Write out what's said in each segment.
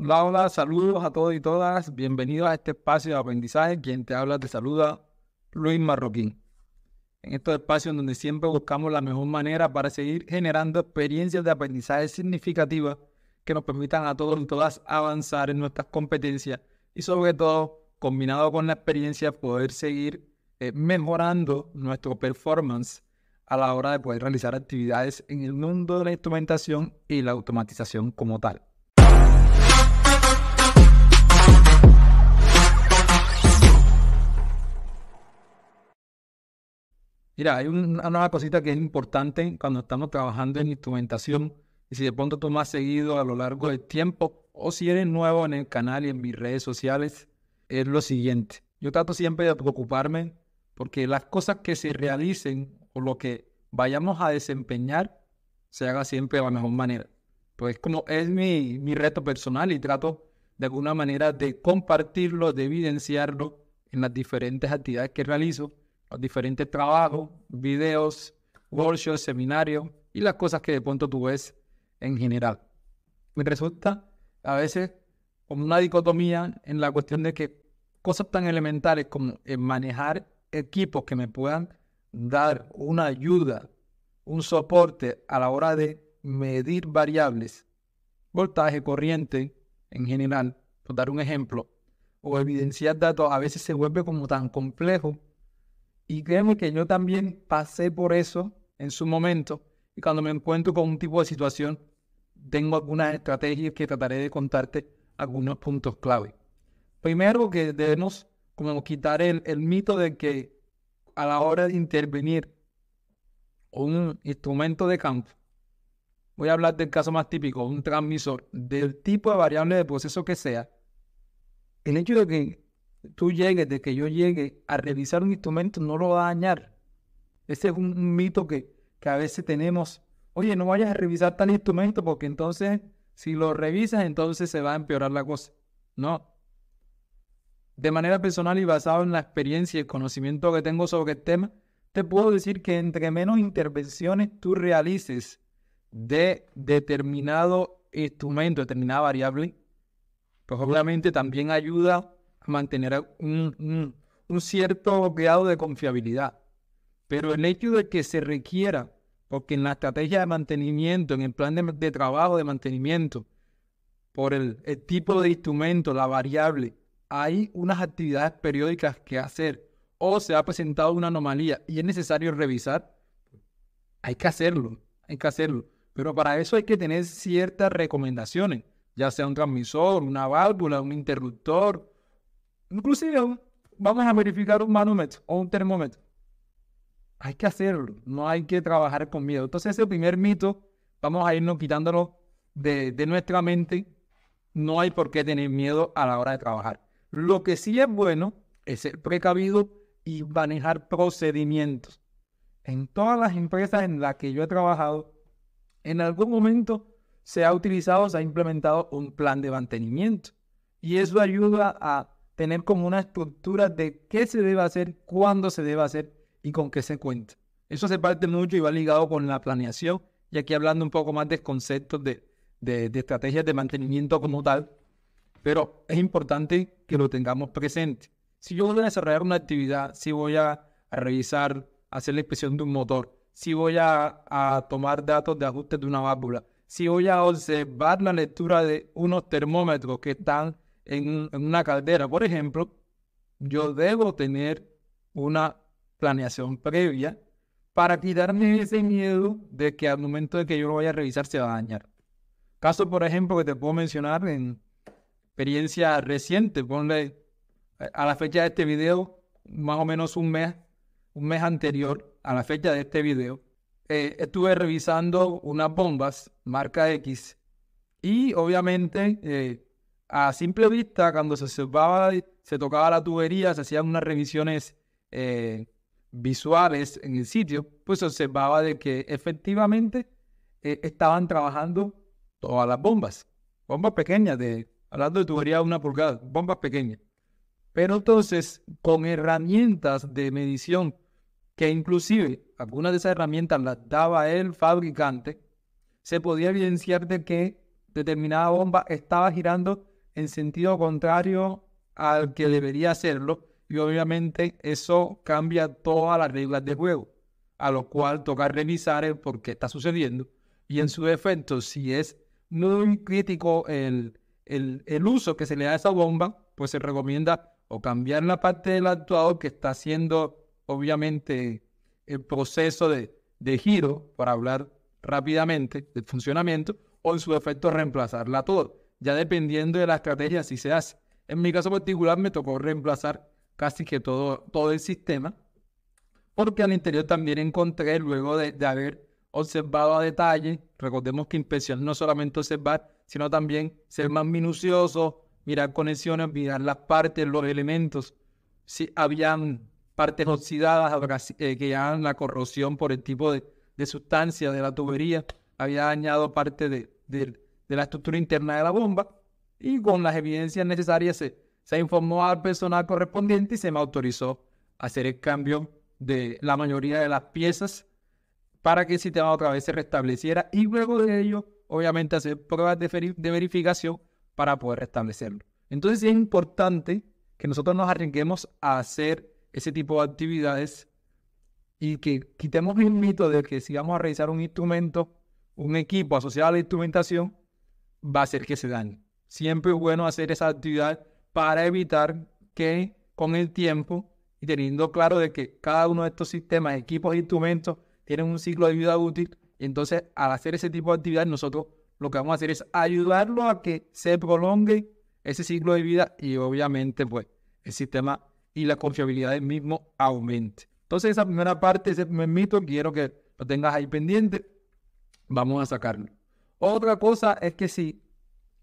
Hola, hola, saludos a todos y todas. Bienvenidos a este espacio de aprendizaje. Quien te habla te saluda, Luis Marroquín. En estos espacios donde siempre buscamos la mejor manera para seguir generando experiencias de aprendizaje significativas que nos permitan a todos y todas avanzar en nuestras competencias y sobre todo, combinado con la experiencia, poder seguir mejorando nuestro performance a la hora de poder realizar actividades en el mundo de la instrumentación y la automatización como tal. Mira, hay una nueva cosita que es importante cuando estamos trabajando en instrumentación y si de pronto tú me has seguido a lo largo del tiempo o si eres nuevo en el canal y en mis redes sociales, es lo siguiente. Yo trato siempre de preocuparme porque las cosas que se realicen o lo que vayamos a desempeñar se haga siempre de la mejor manera. Pues como es mi reto personal y trato de alguna manera de compartirlo, de evidenciarlo en las diferentes actividades que realizo, los diferentes trabajos, videos, workshops, seminarios y las cosas que de pronto tú ves en general. Me resulta a veces como una dicotomía en la cuestión de que cosas tan elementales como manejar equipos que me puedan dar una ayuda, un soporte a la hora de medir variables, voltaje, corriente en general, por dar un ejemplo, o evidenciar datos, a veces se vuelve como tan complejo. Y créeme que yo también pasé por eso en su momento. Y cuando me encuentro con un tipo de situación, tengo algunas estrategias que trataré de contarte algunos puntos clave. Primero que debemos como quitar el mito de que a la hora de intervenir un instrumento de campo, voy a hablar del caso más típico, un transmisor, del tipo de variable de proceso que sea, el hecho de que de que yo llegue a revisar un instrumento no lo va a dañar. Ese es un mito que a veces tenemos. Oye, no vayas a revisar tal instrumento porque entonces, si lo revisas, entonces se va a empeorar la cosa. No. De manera personal y basado en la experiencia y el conocimiento que tengo sobre el tema, te puedo decir que entre menos intervenciones tú realices de determinado instrumento, determinada variable, pues obviamente también ayuda a mantener un cierto grado de confiabilidad. Pero el hecho de que se requiera, porque en la estrategia de mantenimiento, en el plan de trabajo de mantenimiento, por el tipo de instrumento, la variable, hay unas actividades periódicas que hacer o se ha presentado una anomalía y es necesario revisar, hay que hacerlo, hay que hacerlo. Pero para eso hay que tener ciertas recomendaciones, ya sea un transmisor, una válvula, un interruptor, inclusive vamos a verificar un manómetro o un termómetro. Hay que hacerlo, no hay que trabajar con miedo. Entonces ese primer mito, vamos a irnos quitándolo de nuestra mente. No hay por qué tener miedo a la hora de trabajar. Lo que sí es bueno es ser precavido y manejar procedimientos. En todas las empresas en las que yo he trabajado, en algún momento se ha utilizado, se ha implementado un plan de mantenimiento. Y eso ayuda a tener como una estructura de qué se debe hacer, cuándo se debe hacer y con qué se cuenta. Eso se parte mucho y va ligado con la planeación. Y aquí hablando un poco más de conceptos de estrategias de mantenimiento como tal, pero es importante que lo tengamos presente. Si yo voy a desarrollar una actividad, si voy a revisar, hacer la inspección de un motor, si voy a tomar datos de ajustes de una válvula, si voy a observar la lectura de unos termómetros que están en una caldera, por ejemplo, yo debo tener una planeación previa para quitarme ese miedo de que al momento de que yo lo vaya a revisar se va a dañar. Caso, por ejemplo, que te puedo mencionar en experiencia reciente, ponle a la fecha de este video, más o menos un mes anterior a la fecha de este video, estuve revisando unas bombas marca X y obviamente a simple vista cuando se observaba, se tocaba la tubería, se hacían unas revisiones eh, visuales en el sitio, pues se observaba de que efectivamente estaban trabajando todas las bombas, bombas pequeñas, hablando de tubería de 1 pulgada, bombas pequeñas. Pero entonces, con herramientas de medición, que inclusive algunas de esas herramientas las daba el fabricante, se podía evidenciar de que determinada bomba estaba girando en sentido contrario al que debería hacerlo, y obviamente eso cambia todas las reglas de juego, a lo cual toca revisar el por qué está sucediendo, y en su defecto, si es muy crítico el uso que se le da a esa bomba, pues se recomienda o cambiar la parte del actuador que está haciendo, obviamente, el proceso de giro, para hablar rápidamente, del funcionamiento, o en su defecto reemplazarla todo, ya dependiendo de la estrategia si se hace. En mi caso particular me tocó reemplazar casi que todo el sistema, porque al interior también encontré, luego de haber observado a detalle, recordemos que inspección no solamente observar, sino también ser más minucioso, mirar conexiones, mirar las partes, los elementos, si habían partes oxidadas que ya la corrosión por el tipo de sustancia de la tubería había dañado parte de la estructura interna de la bomba, y con las evidencias necesarias se informó al personal correspondiente y se me autorizó a hacer el cambio de la mayoría de las piezas para que el sistema otra vez se restableciera, y luego de ello, obviamente, hacer pruebas de verificación para poder restablecerlo. Entonces es importante que nosotros nos arriesguemos a hacer ese tipo de actividades y que quitemos el mito de que si vamos a revisar un instrumento, un equipo asociado a la instrumentación, va a hacer que se dañe. Siempre es bueno hacer esa actividad para evitar que con el tiempo, y teniendo claro de que cada uno de estos sistemas, equipos e instrumentos tienen un ciclo de vida útil, y entonces al hacer ese tipo de actividad nosotros lo que vamos a hacer es ayudarlo a que se prolongue ese ciclo de vida, y obviamente pues el sistema y la confiabilidad del mismo aumente. Entonces esa primera parte, ese primer mito, quiero que lo tengas ahí pendiente. Vamos a sacarlo. Otra cosa es que si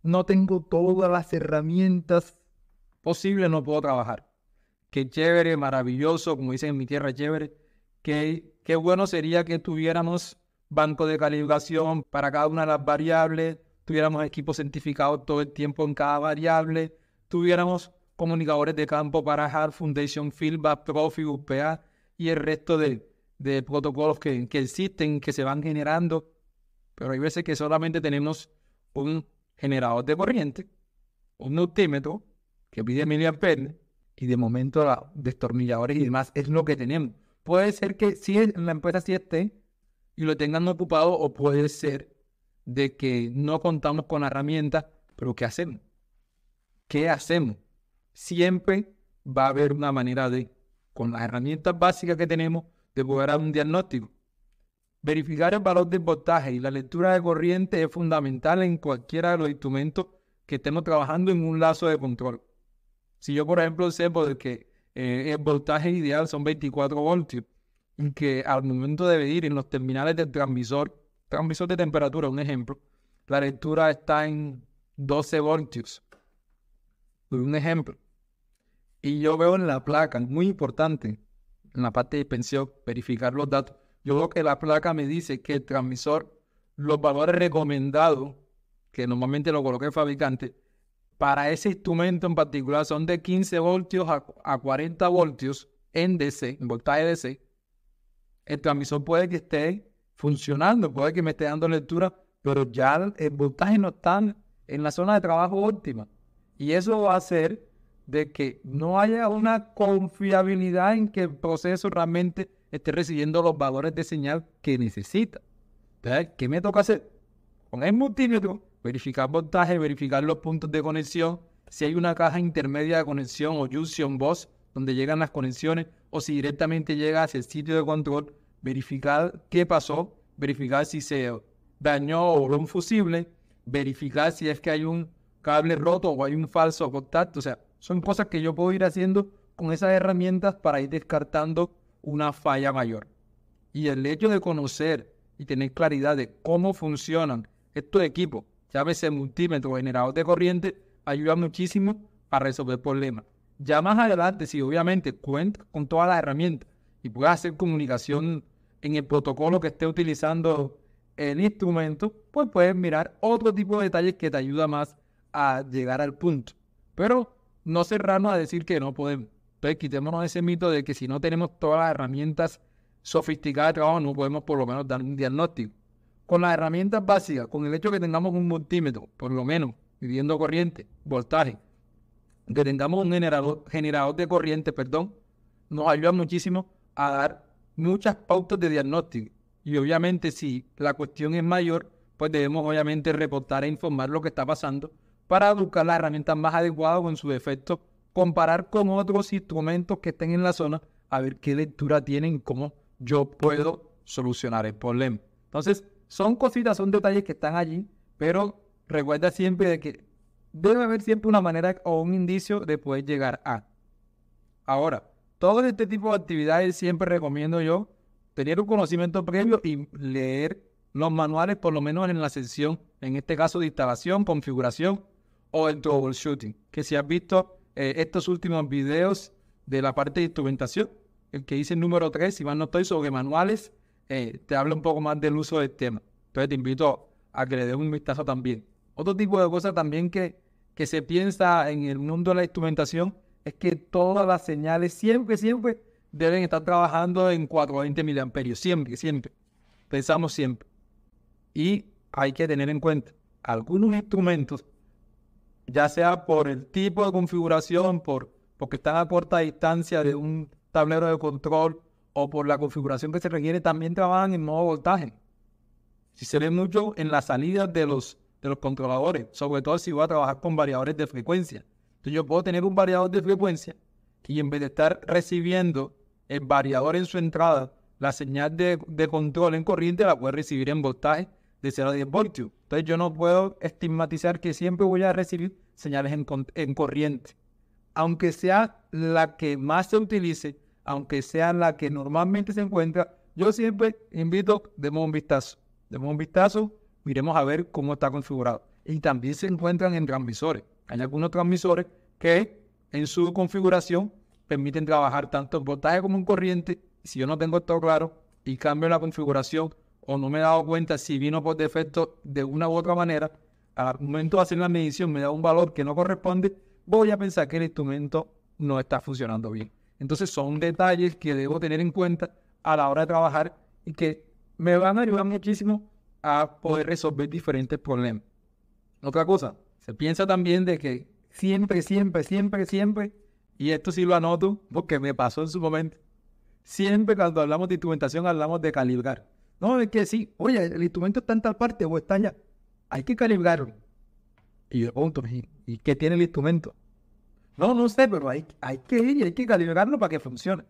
no tengo todas las herramientas posibles, no puedo trabajar. Qué chévere, maravilloso, como dicen en mi tierra, chévere. Qué bueno sería que tuviéramos banco de calibración para cada una de las variables, tuviéramos equipos certificados todo el tiempo en cada variable, tuviéramos comunicadores de campo para HART, Foundation, Fieldback, Profi, UPA y el resto de protocolos que existen, que se van generando. Pero hay veces que solamente tenemos un generador de corriente, un multímetro que pide miliamperes, y de momento los destornilladores y demás es lo que tenemos. Puede ser que sí en la empresa sí esté y lo tengan ocupado, o puede ser de que no contamos con herramientas, pero ¿qué hacemos? ¿Qué hacemos? Siempre va a haber una manera con las herramientas básicas que tenemos, de poder dar un diagnóstico. Verificar el valor del voltaje y la lectura de corriente es fundamental en cualquiera de los instrumentos que estemos trabajando en un lazo de control. Si yo, por ejemplo, sé que el voltaje ideal son 24 voltios, y que al momento de medir en los terminales del transmisor de temperatura, un ejemplo, la lectura está en 12 voltios, un ejemplo, y yo veo en la placa, muy importante, en la parte de dispensión, verificar los datos. Yo veo que la placa me dice que el transmisor, los valores recomendados, que normalmente lo coloca el fabricante, para ese instrumento en particular son de 15 voltios a 40 voltios en DC, en voltaje DC. El transmisor puede que esté funcionando, puede que me esté dando lectura, pero ya el voltaje no está en la zona de trabajo óptima. Y eso va a hacer de que no haya una confiabilidad en que el proceso realmente esté recibiendo los valores de señal que necesita. Entonces, ¿qué me toca hacer? Con el multímetro, verificar voltaje, verificar los puntos de conexión, si hay una caja intermedia de conexión o junction box donde llegan las conexiones, o si directamente llega hacia el sitio de control, verificar qué pasó, verificar si se dañó o un fusible, verificar si es que hay un cable roto o hay un falso contacto. O sea, son cosas que yo puedo ir haciendo con esas herramientas para ir descartando una falla mayor. Y el hecho de conocer y tener claridad de cómo funcionan estos equipos, llámese multímetro o generador de corriente, ayuda muchísimo a resolver problemas. Ya más adelante, si obviamente cuentas con todas las herramientas y puedes hacer comunicación en el protocolo que esté utilizando el instrumento, pues puedes mirar otro tipo de detalles que te ayuda más a llegar al punto. Pero no cerrarnos a decir que no podemos. Entonces quitémonos ese mito de que si no tenemos todas las herramientas sofisticadas de trabajo, no podemos por lo menos dar un diagnóstico. Con las herramientas básicas, con el hecho de que tengamos un multímetro, por lo menos midiendo corriente, voltaje, que tengamos un generador de corriente, nos ayuda muchísimo a dar muchas pautas de diagnóstico. Y obviamente si la cuestión es mayor, pues debemos obviamente reportar e informar lo que está pasando para buscar las herramientas más adecuadas o en su defecto comparar con otros instrumentos que estén en la zona a ver qué lectura tienen y cómo yo puedo solucionar el problema. Entonces, son cositas, son detalles que están allí, pero recuerda siempre de que debe haber siempre una manera o un indicio de poder llegar a. Ahora, todo este tipo de actividades siempre recomiendo yo tener un conocimiento previo y leer los manuales, por lo menos en la sección, en este caso de instalación, configuración o el troubleshooting. Que si has visto estos últimos videos de la parte de instrumentación, el que hice el número 3, si mal no estoy, sobre manuales, te habla un poco más del uso del tema. Entonces te invito a que le des un vistazo también. Otro tipo de cosas también que se piensa en el mundo de la instrumentación es que todas las señales siempre deben estar trabajando en 420 miliamperios. Siempre. Pensamos siempre. Y hay que tener en cuenta algunos instrumentos, ya sea por el tipo de configuración, porque están a corta distancia de un tablero de control o por la configuración que se requiere, también trabajan en modo voltaje. Si se ve mucho en las salidas de los controladores, sobre todo si voy a trabajar con variadores de frecuencia. Entonces yo puedo tener un variador de frecuencia y en vez de estar recibiendo el variador en su entrada, la señal de control en corriente la puedo recibir en voltaje de 0 a 10 voltios. Entonces yo no puedo estigmatizar que siempre voy a recibir señales en corriente. Aunque sea la que más se utilice, aunque sea la que normalmente se encuentra, yo siempre invito, demos un vistazo, miremos a ver cómo está configurado. Y también se encuentran en transmisores. Hay algunos transmisores que en su configuración permiten trabajar tanto en voltaje como en corriente. Y si yo no tengo esto claro y cambio la configuración o no me he dado cuenta si vino por defecto de una u otra manera, al momento de hacer la medición me da un valor que no corresponde, voy a pensar que el instrumento no está funcionando bien. Entonces son detalles que debo tener en cuenta a la hora de trabajar y que me van a ayudar muchísimo a poder resolver diferentes problemas. Otra cosa, se piensa también de que siempre, y esto sí lo anoto porque me pasó en su momento, siempre cuando hablamos de instrumentación hablamos de calibrar. No, es que sí, oye, el instrumento está en tal parte o está allá, hay que calibrarlo. Y yo pregunto, ¿y qué tiene el instrumento? No sé, pero hay que ir y hay que calibrarlo para que funcione.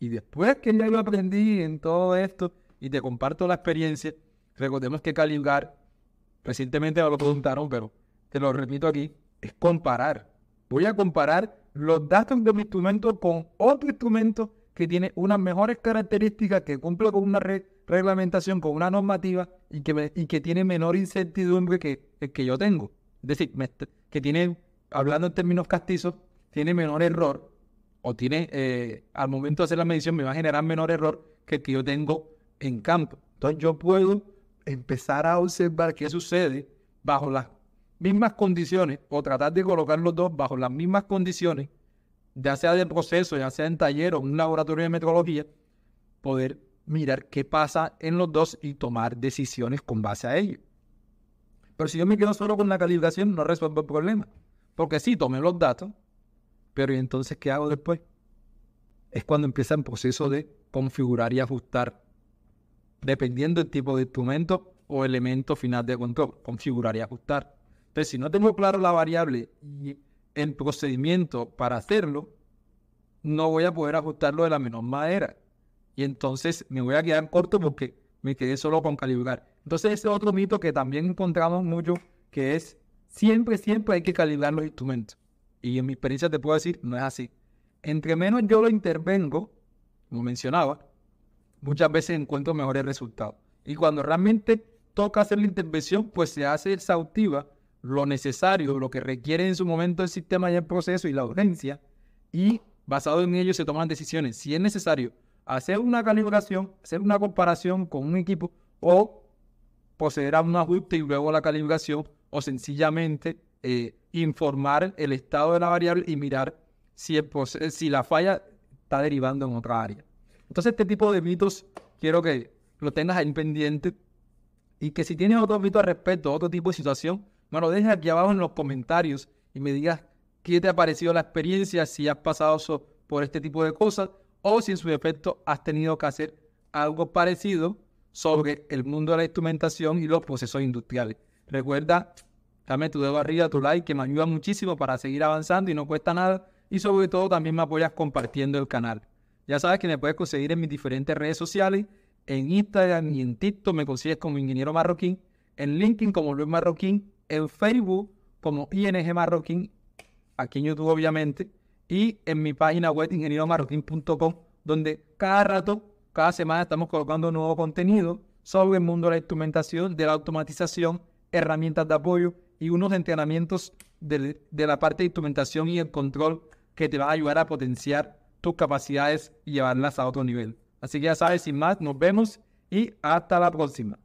Y después que ya yo aprendí en todo esto y te comparto la experiencia, recordemos que calibrar, recientemente me lo preguntaron, pero te lo repito aquí, es comparar. Voy a comparar los datos de mi instrumento con otro instrumento que tiene unas mejores características, que cumple con una reglamentación, con una normativa y que tiene menor incertidumbre que el que yo tengo. Es decir, que tiene, hablando en términos castizos, tiene menor error o tiene, al momento de hacer la medición me va a generar menor error que el que yo tengo en campo. Entonces yo puedo empezar a observar qué sucede bajo las mismas condiciones o tratar de colocar los dos bajo las mismas condiciones, ya sea de proceso, ya sea en taller o en un laboratorio de metrología, poder mirar qué pasa en los dos y tomar decisiones con base a ello. Pero si yo me quedo solo con la calibración, no resuelvo el problema. Porque sí, tomé los datos, pero ¿y entonces qué hago después? Es cuando empieza el proceso de configurar y ajustar, dependiendo del tipo de instrumento o elemento final de control, configurar y ajustar. Entonces, si no tengo claro la variable y el procedimiento para hacerlo, no voy a poder ajustarlo de la menor manera. Y entonces me voy a quedar corto porque me quedé solo con calibrar. Entonces ese es otro mito que también encontramos mucho, que es siempre hay que calibrar los instrumentos. Y en mi experiencia te puedo decir, no es así. Entre menos yo lo intervengo, como mencionaba, muchas veces encuentro mejores resultados. Y cuando realmente toca hacer la intervención, pues se hace exhaustiva, lo necesario, lo que requiere en su momento el sistema y el proceso y la urgencia, y basado en ello se toman decisiones. Si es necesario hacer una calibración, hacer una comparación con un equipo o proceder a un ajuste y luego la calibración o sencillamente informar el estado de la variable y mirar si la falla está derivando en otra área. Entonces este tipo de mitos quiero que lo tengas ahí pendiente y que si tienes otro mito al respecto, otro tipo de situación, me lo dejes aquí abajo en los comentarios y me digas qué te ha parecido la experiencia, si has pasado por este tipo de cosas o si en su defecto has tenido que hacer algo parecido sobre el mundo de la instrumentación y los procesos industriales. Recuerda, dame tu dedo arriba, tu like, que me ayuda muchísimo para seguir avanzando y no cuesta nada. Y sobre todo también me apoyas compartiendo el canal. Ya sabes que me puedes conseguir en mis diferentes redes sociales. En Instagram y en TikTok me consigues como Ingeniero Marroquín. En LinkedIn como Luis Marroquín. En Facebook como ING Marroquín. Aquí en YouTube obviamente. Y en mi página web ingenieromarroquín.com, donde cada rato, cada semana estamos colocando nuevo contenido sobre el mundo de la instrumentación, de la automatización, herramientas de apoyo y unos entrenamientos de la parte de instrumentación y el control que te van a ayudar a potenciar tus capacidades y llevarlas a otro nivel. Así que ya sabes, sin más, nos vemos y hasta la próxima.